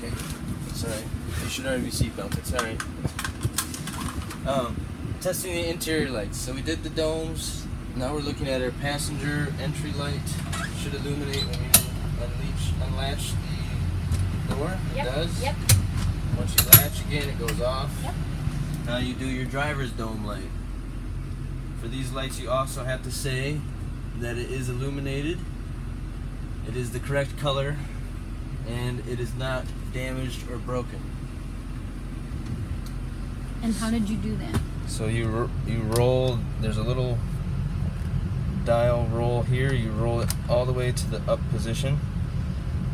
Okay, it's alright. You should already be seatbelt. It's alright. Testing the interior lights. So we did the domes. Now we're looking at our passenger entry light. Should illuminate when you unlatch the door. Yep. It does. Yep. Once you latch again, it goes off. Yep. Now you do your driver's dome light. For these lights, you also have to say that it is illuminated, it is the correct color, and it is not damaged or broken. And how did you do that? So you roll, there's a little dial roll here, you roll it all the way to the up position.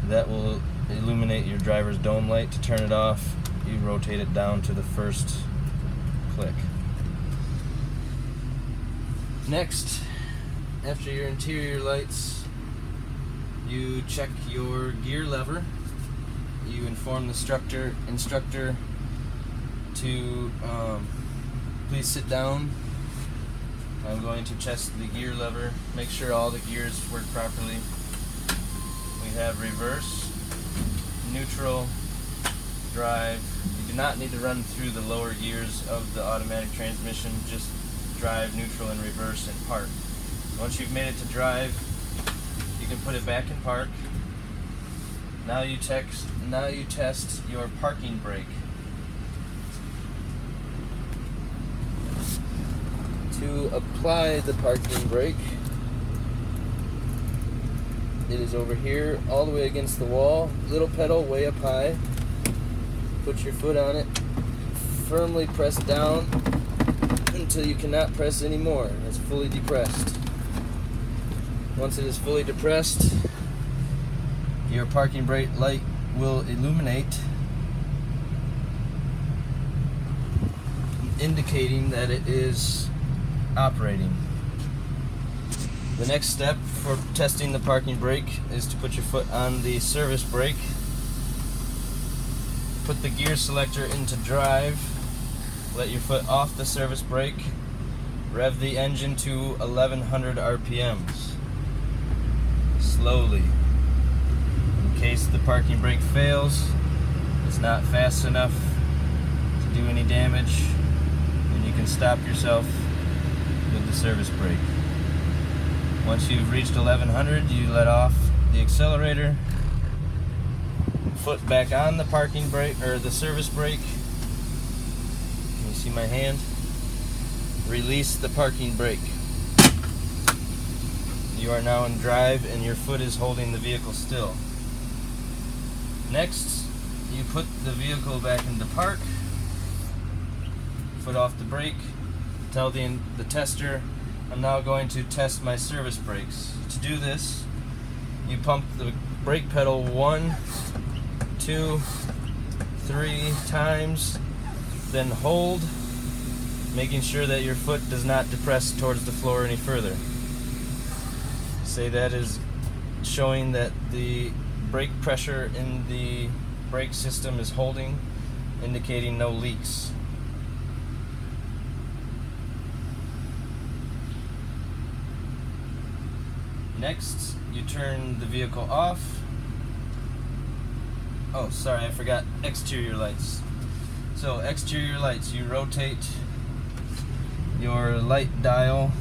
That will illuminate your driver's dome light. To turn it off, you rotate it down to the first click. Next, after your interior lights, you check your gear lever. You inform the instructor to please sit down. I'm going to test the gear lever, make sure all the gears work properly. We have reverse, neutral, drive. You do not need to run through the lower gears of the automatic transmission, just drive, neutral, and reverse and park. Once you've made it to drive, you can put it back in park. Now you test your parking brake. To apply the parking brake, it is over here, all the way against the wall, little pedal way up high. Put your foot on it, firmly press down until you cannot press anymore. It's fully depressed. Once it is fully depressed, your parking brake light will illuminate, indicating that it is operating. The next step for testing the parking brake is to put your foot on the service brake. Put the gear selector into drive. Let your foot off the service brake. Rev the engine to 1100 RPMs. Slowly. In case the parking brake fails, it's not fast enough to do any damage, then you can stop yourself with the service brake. Once you've reached 1100, you let off the accelerator, foot back on the parking brake or the service brake. Can you see my hand? Release the parking brake. You are now in drive and your foot is holding the vehicle still. Next, you put the vehicle back into park, foot off the brake. Tell the tester, I'm now going to test my service brakes. To do this, you pump the brake pedal 1, 2, 3 times, then hold, making sure that your foot does not depress towards the floor any further. Say that is showing that the brake pressure in the brake system is holding, indicating no leaks. Next, you turn the vehicle off. Oh, sorry, I forgot exterior lights. So, exterior lights, you rotate your light dial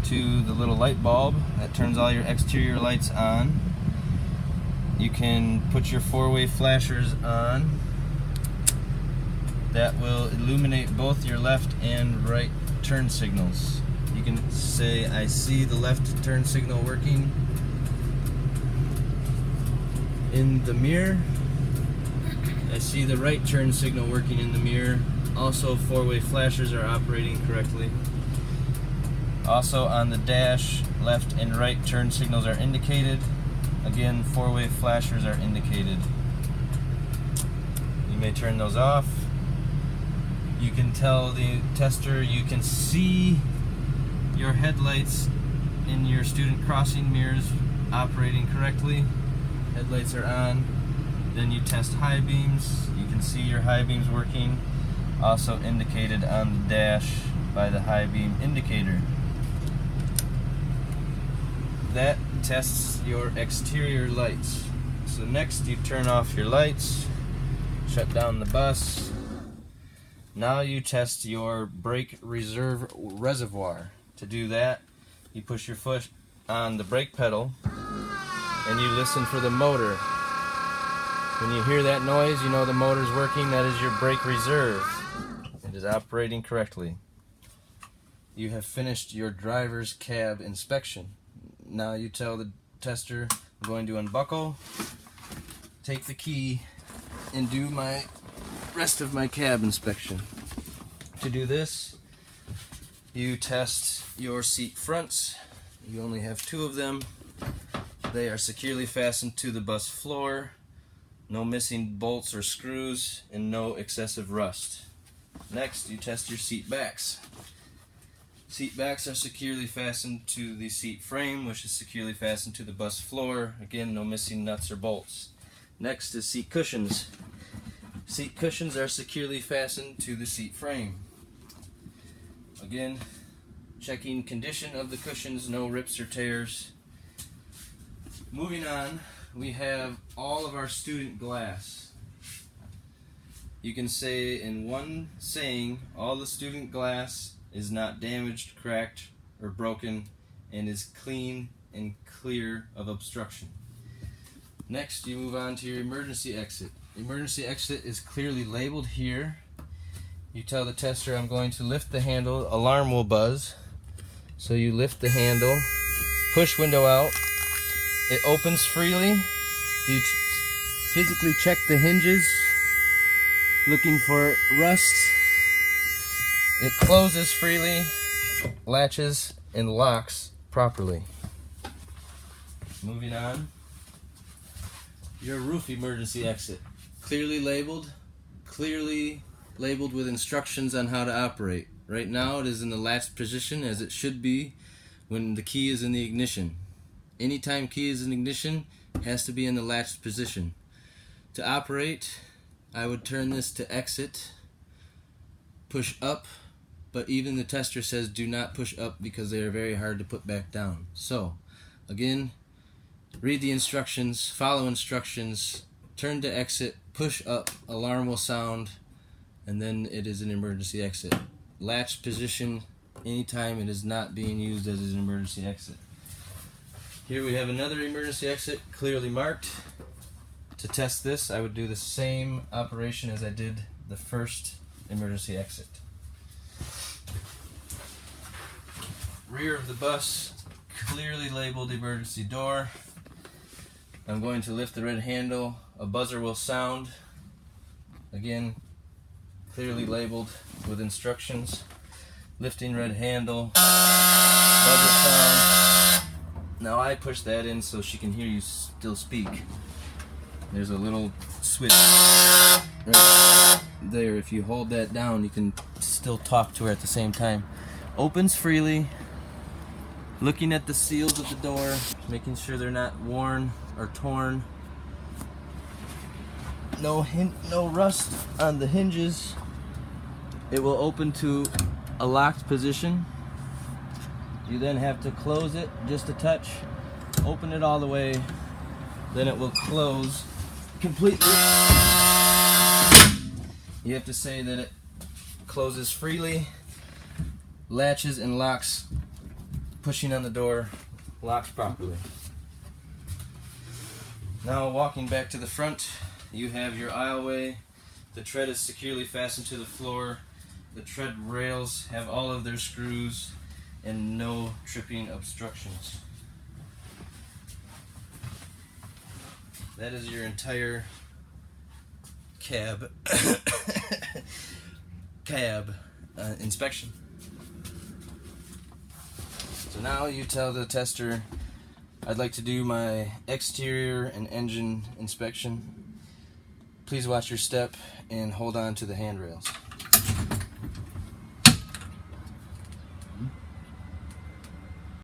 to the little light bulb that turns all your exterior lights on. You can put your four-way flashers on. That will illuminate both your left and right turn signals. You can say, I see the left turn signal working in the mirror. I see the right turn signal working in the mirror. Also, four-way flashers are operating correctly. Also on the dash, left and right turn signals are indicated. Again, four-way flashers are indicated. You may turn those off. You can tell the tester you can see your headlights in your student crossing mirrors operating correctly. Headlights are on. Then you test high beams. You can see your high beams working, also indicated on the dash by the high beam indicator. That tests your exterior lights. So next you turn off your lights, shut down the bus. Now you test your brake reserve reservoir. To do that, you push your foot on the brake pedal and you listen for the motor. When you hear that noise, you know the motor's working. That is your brake reserve. It is operating correctly. You have finished your driver's cab inspection. Now you tell the tester, I'm going to unbuckle, take the key, and do my rest of my cab inspection. To do this, you test your seat fronts. You only have 2 of them. They are securely fastened to the bus floor. No missing bolts or screws, and no excessive rust. Next, you test your seat backs. Seat backs are securely fastened to the seat frame, which is securely fastened to the bus floor. Again, no missing nuts or bolts. Next is seat cushions. Seat cushions are securely fastened to the seat frame. Again, checking condition of the cushions, no rips or tears. Moving on, we have all of our student glass. You can say in one saying, all the student glass is not damaged, cracked, or broken, and is clean and clear of obstruction. Next, you move on to your emergency exit. The emergency exit is clearly labeled here. You tell the tester, I'm going to lift the handle, alarm will buzz. So you lift the handle, push window out, it opens freely. You physically check the hinges, looking for rust. It closes freely, latches, and locks properly. Moving on, your roof emergency exit. Clearly labeled with instructions on how to operate. Right now it is in the latched position as it should be when the key is in the ignition. Anytime key is in ignition, it has to be in the latched position. To operate, I would turn this to exit, push up, but even the tester says do not push up because they are very hard to put back down. So, again, read the instructions, follow instructions, turn to exit, push up, alarm will sound, and then it is an emergency exit. Latch position anytime it is not being used as an emergency exit. Here we have another emergency exit clearly marked. To test this, I would do the same operation as I did the first emergency exit. Rear of the bus, clearly labeled emergency door. I'm going to lift the red handle, a buzzer will sound. Again, clearly labeled with instructions. Lifting red handle, buzzer sound. Now I push that in so she can hear you still speak. There's a little switch right there. If you hold that down, you can still talk to her at the same time. Opens freely. Looking at the seals of the door, making sure they're not worn or torn. No rust on the hinges. It will open to a locked position. You then have to close it just a touch, open it all the way, then it will close completely. You have to say that it closes freely, latches and locks, pushing on the door, locks properly. Now walking back to the front, you have your aisleway. The tread is securely fastened to the floor. The tread rails have all of their screws and no tripping obstructions. That is your entire cab inspection. So now you tell the tester, I'd like to do my exterior and engine inspection. Please watch your step and hold on to the handrails.